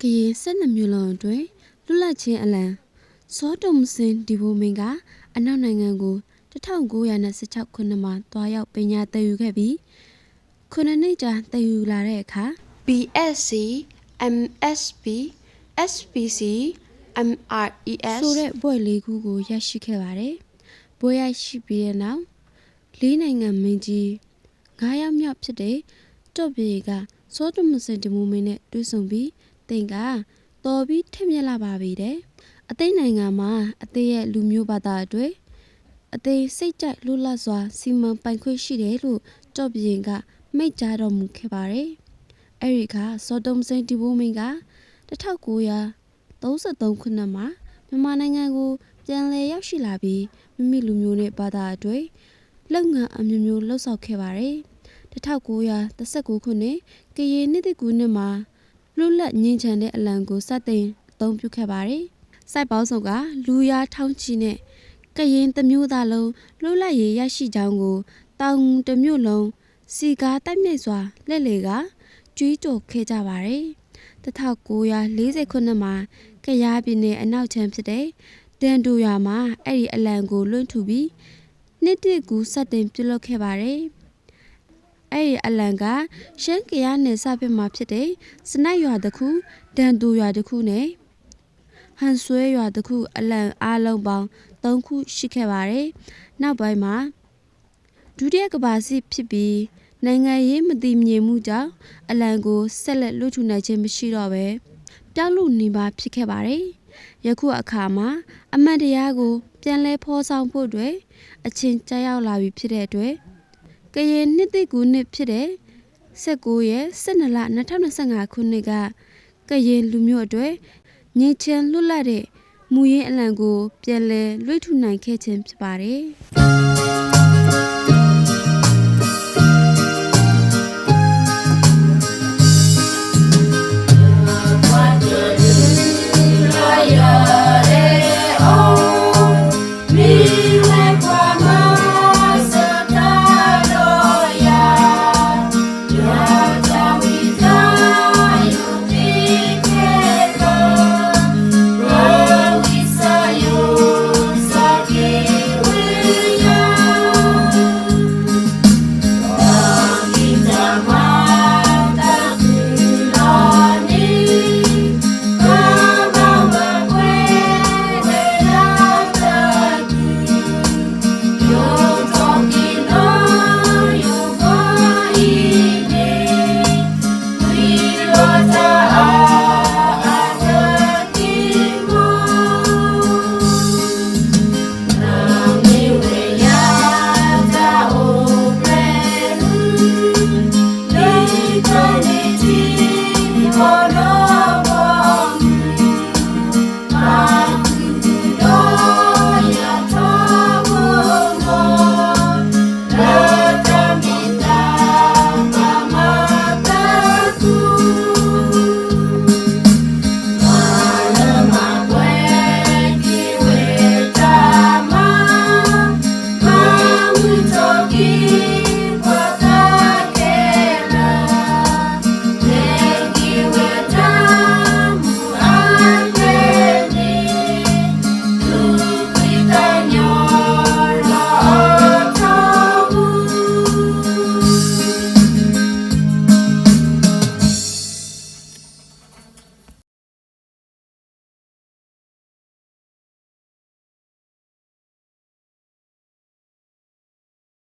ကရင်12မျိုးလုံးအတွင်းလွတ်လပ်ခြင်းအလံစောတုံစင်ဒီဘိုမင်ကအနောက်နိုင်ငံကို1916ခုနှစ်မှာတွားရောက်ပညာသင်ယူခဲ့ပြီးခုနှစ်ကြာသင်ယူလာတဲ့အခါ BSc MSc SPC MRES ဆိုတဲ့ဘွဲ့လေးခုကိုရရှိခဲ့ပါတယ်။ဘွဲ့ရရှိပြီးတဲ့နောက်၄နိုင်ငံမင်းကြီး9ယောက်မြောက်ဖြစ်တဲ့တော့ပြေကစောတုံစင်ဒီဘိုမင်နဲ့တွေ့ဆုံပြီးတင်ကတော်ပြီးထက်မြက်လာပါပြီတဲ့အသိနိုင်ငံမှာအသိရဲ့လူမျိုးဘာသာတွေအသိစိတ်ကြိုက်လွတ်လပ်စွာစီမံပိုင်ခွင့်ရှိတယ်လို့တော့ပြေကမိတ်ကြားတော်မူခဲ့ပါတယ်။အဲဒီကစောတုံစင်ဒီဘိုမင်က1933ခုနှစ်မှာမြန်မာနိုင်ငံကိုပြန်လည်ရောက်ရှိလာပြီးမိမိလူမျိုးနဲ့ဘာသာတွေလုပ်ငန်းအမျိုးမျိုးလှုပ်ဆောင်ခဲ့ပါတယ်။1939ခုနှစ်ကရင်နှစ်တကူနှစ်မှာလွတ်လပ်ငြိမ်းချမ်းတဲ့အလံကိုစတင်အသုံးပြုခဲ့ပါတယ်။စိုက်ပေါင်းစုံကလူရာထောင်ချီနဲ့ကရင်တစ်မျိုးသားလုံးလွတ်လပ်ရေးရရှိကြောင်းကိုတောင်တစ်မျိုးလုံးစီကားတိုက်မြိုက်စွာလက်လေကကြွေးကြော်ခဲ့ကြပါတယ်။1940ခုနှစ်မှာကယားပြည်နယ်အနောက်ခြမ်းဖြစ်တဲ့တန်တူရွာမှာအဲ့ဒီအလံကိုလွှင့်ထူပြီးနှစ်တကူစတင်ပြုလုပ်ခဲ့ပါတယ်။အဲ့ဒီအလံကရှမ်းကယားနယ်စပ်ဘက်မှာဖြစ်တဲ့စနက်ရွာတစ်ခုတန်တူရွာတစ်ခုနဲ့ဟန်ဆွဲရွာတစ်ခုအလံအားလုံးပေါင်း3ခုရှိခဲ့ပါတယ်။နောက်ပိုင်းမှာဒုတိယကမ္ဘာစစ်ဖြစ်ပြီးနိုင်ငံရေးမတည်ငြိမ်မှုကြောင့်အလံကိုဆက်လက်လွှင့်ထူနိုင်ခြင်းမရှိတော့ပဲပြောက်လို့နေပါဖြစ်ခဲ့ပါတယ်။ယခုအခါမှာအမှန်တရားကိုပြန်လဲဖော်ဆောင်ဖို့အတွက်အချင်းကြောက်ရောက်လာပြီဖြစ်တဲ့အတွက်ကရင်နှစ်သိကူနှစ်ဖြစ်တဲ့19ရက်12လ2025ခုနှစ်ကကရင်လူမျိုးအတွက်ငြိမ်းချမ်းလွတ်လပ်တဲ့မူရင်းအလံကိုပြန်လဲလွှင့်ထူနိုင်ခဲ့ခြင်းဖြစ်ပါတယ်။